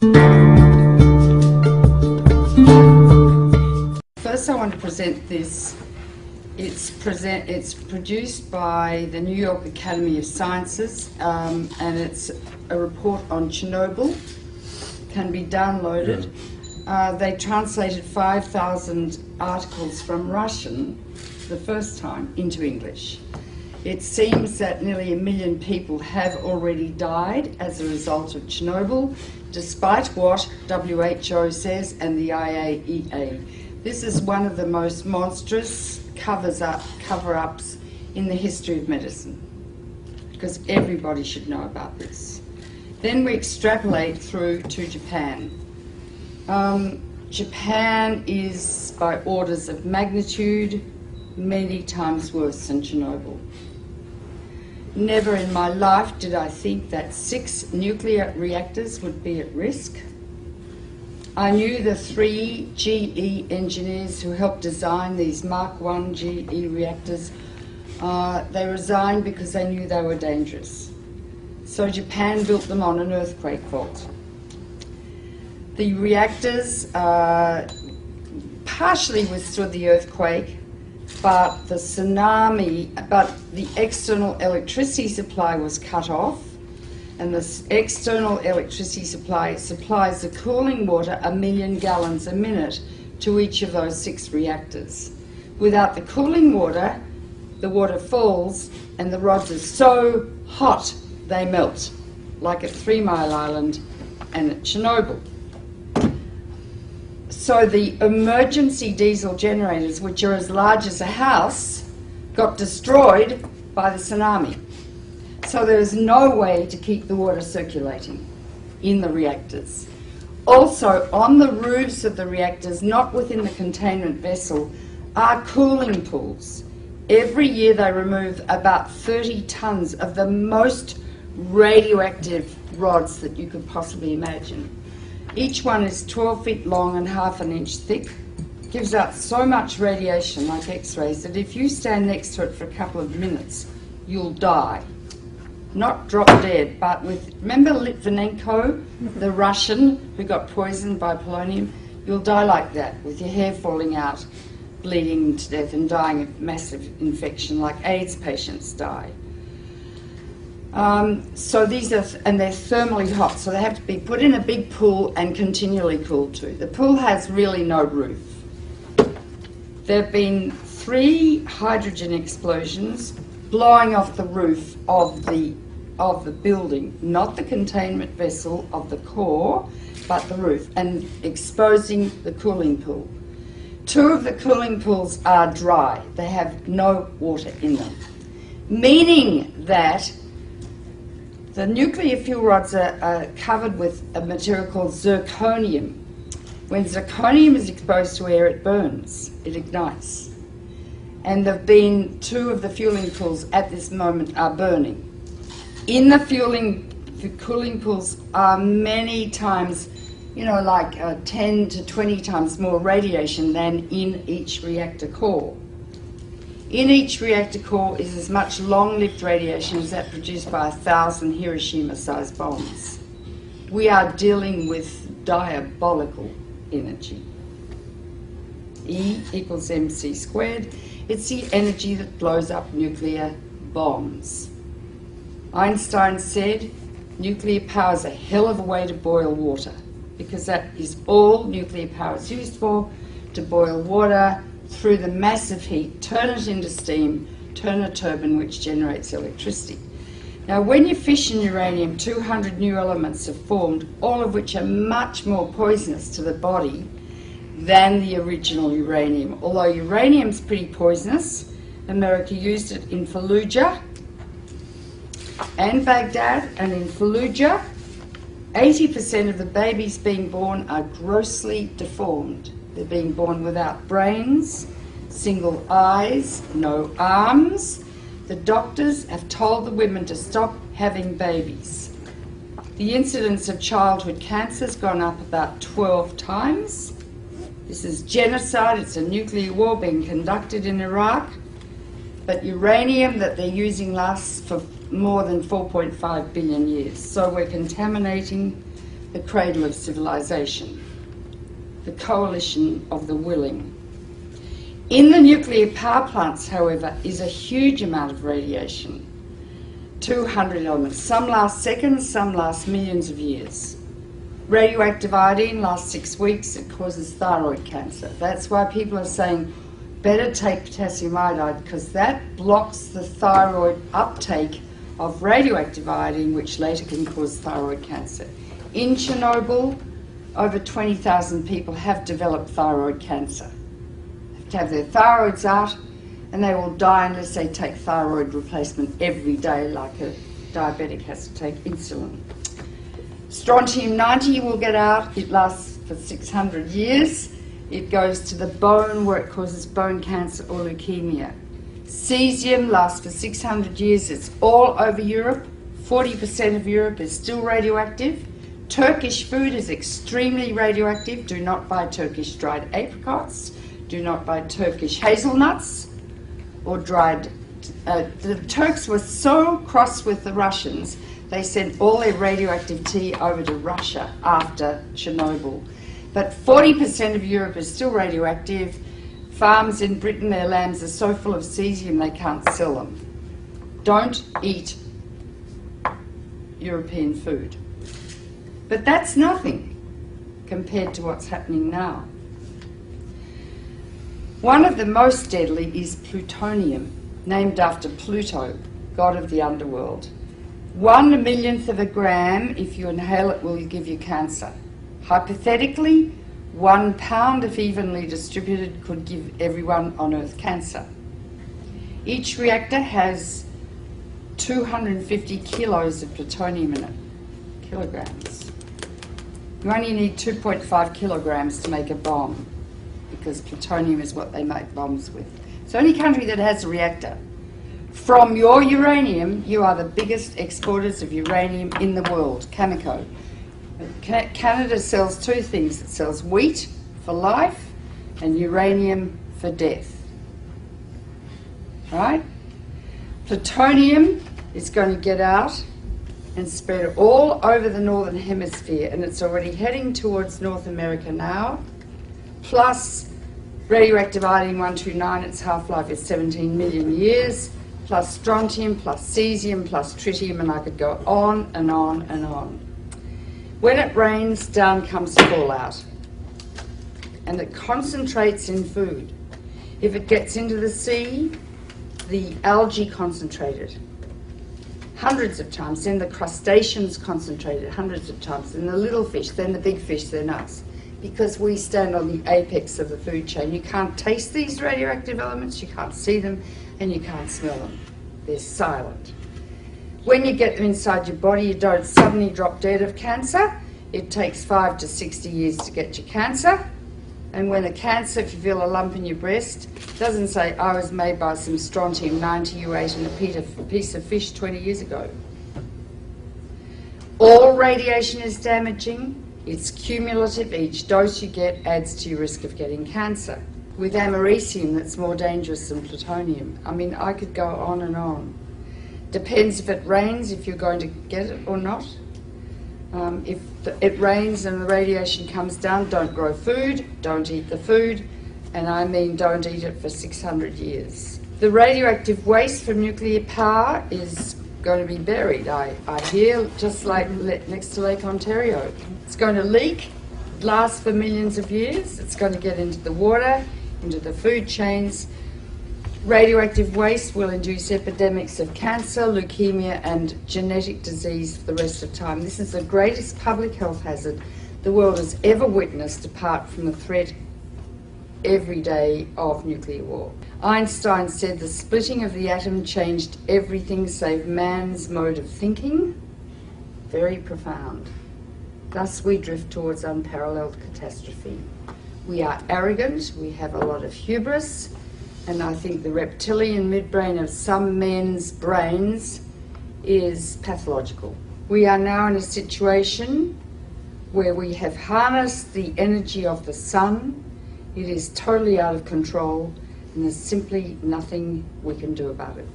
First I want to present this. It's produced by the New York Academy of Sciences, and it's a report on Chernobyl. Can be downloaded. They translated 5,000 articles from Russian the first time into English. It seems that nearly 1 million people have already died as a result of Chernobyl, despite what WHO says and the IAEA. This is one of the most monstrous cover-ups in the history of medicine, because everybody should know about this. Then we extrapolate through to Japan. Japan is, by orders of magnitude, many times worse than Chernobyl. Never in my life did I think that 6 nuclear reactors would be at risk. I knew the 3 GE engineers who helped design these Mark I GE reactors. They resigned because they knew they were dangerous. So Japan built them on an earthquake fault. The reactors partially withstood the earthquake, but the external electricity supply was cut off, and the external electricity supply supplies the cooling water 1 million gallons a minute to each of those 6 reactors. Without the cooling water, the water falls and the rods are so hot they melt, like at 3 Mile Island and at Chernobyl. So the emergency diesel generators, which are as large as a house, got destroyed by the tsunami. So there is no way to keep the water circulating in the reactors. Also, on the roofs of the reactors, not within the containment vessel, are cooling pools. Every year they remove about 30 tons of the most radioactive rods that you could possibly imagine. Each one is 12 feet long and ½ an inch thick. Gives out so much radiation, like X-rays, that if you stand next to it for a couple of minutes, you'll die. Not drop dead, but with, remember Litvinenko, the Russian who got poisoned by polonium? You'll die like that, with your hair falling out, bleeding to death and dying of massive infection, like AIDS patients die. So these are, and they're thermally hot, so they have to be put in a big pool and continually cooled too. The pool has really no roof. There have been 3 hydrogen explosions blowing off the roof of the building, not the containment vessel of the core, but the roof, and exposing the cooling pool. 2 of the cooling pools are dry. They have no water in them, meaning that the nuclear fuel rods are covered with a material called zirconium. When zirconium is exposed to air, it burns, it ignites. And there have been 2 of the fueling pools at this moment are burning. In the cooling pools are many times, like 10 to 20 times more radiation than in each reactor core. In each reactor core is as much long-lived radiation as that produced by 1,000 Hiroshima-sized bombs. We are dealing with diabolical energy. E equals mc squared. It's the energy that blows up nuclear bombs. Einstein said nuclear power is a hell of a way to boil water, because that is all nuclear power is used for, to boil water through the massive heat, turn it into steam, turn a turbine which generates electricity. Now when you fission uranium, 200 new elements are formed, all of which are much more poisonous to the body than the original uranium. Although uranium's pretty poisonous, America used it in Fallujah and Baghdad, and in Fallujah 80% of the babies being born are grossly deformed. They're being born without brains, single eyes, no arms. The doctors have told the women to stop having babies. The incidence of childhood cancer has gone up about 12 times. This is genocide. It's a nuclear war being conducted in Iraq. But uranium that they're using lasts for more than 4.5 billion years. So we're contaminating the cradle of civilization, the coalition of the willing. In the nuclear power plants, however, is a huge amount of radiation. 200 elements. Some last seconds, some last millions of years. Radioactive iodine lasts 6 weeks. It causes thyroid cancer. That's why people are saying better take potassium iodide, because that blocks the thyroid uptake of radioactive iodine, which later can cause thyroid cancer. In Chernobyl, over 20,000 people have developed thyroid cancer. They have to have their thyroids out, and they will die unless they take thyroid replacement every day, like a diabetic has to take insulin. Strontium-90 will get out. It lasts for 600 years. It goes to the bone, where it causes bone cancer or leukemia. Cesium lasts for 600 years. It's all over Europe. 40% of Europe is still radioactive. Turkish food is extremely radioactive. Do not buy Turkish dried apricots. Do not buy Turkish hazelnuts or dried... the Turks were so cross with the Russians, they sent all their radioactive tea over to Russia after Chernobyl. But 40% of Europe is still radioactive. Farms in Britain, their lambs are so full of cesium they can't sell them. Don't eat European food. But that's nothing compared to what's happening now. One of the most deadly is plutonium, named after Pluto, god of the underworld. 1/1,000,000th of a gram, if you inhale it, will give you cancer. Hypothetically, 1 pound, if evenly distributed, could give everyone on Earth cancer. Each reactor has 250 kilos of plutonium in it, kilograms. You only need 2.5 kilograms to make a bomb, because plutonium is what they make bombs with. It's the only country that has a reactor. From your uranium, you are the biggest exporters of uranium in the world, Cameco. Canada sells two things. It sells wheat for life and uranium for death. Right? Plutonium is going to get out and spread all over the northern hemisphere, and it's already heading towards North America now. Plus radioactive iodine-129, its half-life is 17 million years, plus strontium, plus cesium, plus tritium, and I could go on and on and on. When it rains, down comes fallout, and it concentrates in food. If it gets into the sea, the algae concentrated hundreds of times, then the crustaceans concentrated hundreds of times, then the little fish, then the big fish, then us. Because we stand on the apex of the food chain. You can't taste these radioactive elements, you can't see them, and you can't smell them. They're silent. When you get them inside your body, you don't suddenly drop dead of cancer. It takes 5 to 60 years to get your cancer. And when the cancer, if you feel a lump in your breast, doesn't say, I was made by some strontium-90 you ate in a piece of fish 20 years ago. All radiation is damaging. It's cumulative. Each dose you get adds to your risk of getting cancer. With americium, that's more dangerous than plutonium. I mean, I could go on and on. Depends if it rains, if you're going to get it or not. If it rains and the radiation comes down, don't grow food, don't eat the food, and I mean don't eat it for 600 years. The radioactive waste from nuclear power is going to be buried, I hear, just like next to Lake Ontario. It's going to leak, last for millions of years, it's going to get into the water, into the food chains. Radioactive waste will induce epidemics of cancer, leukemia, and genetic disease for the rest of time. This is the greatest public health hazard the world has ever witnessed, apart from the threat every day of nuclear war. Einstein said the splitting of the atom changed everything save man's mode of thinking. Very profound. Thus we drift towards unparalleled catastrophe. We are arrogant, we have a lot of hubris, and I think the reptilian midbrain of some men's brains is pathological. We are now in a situation where we have harnessed the energy of the sun. It is totally out of control, and there's simply nothing we can do about it.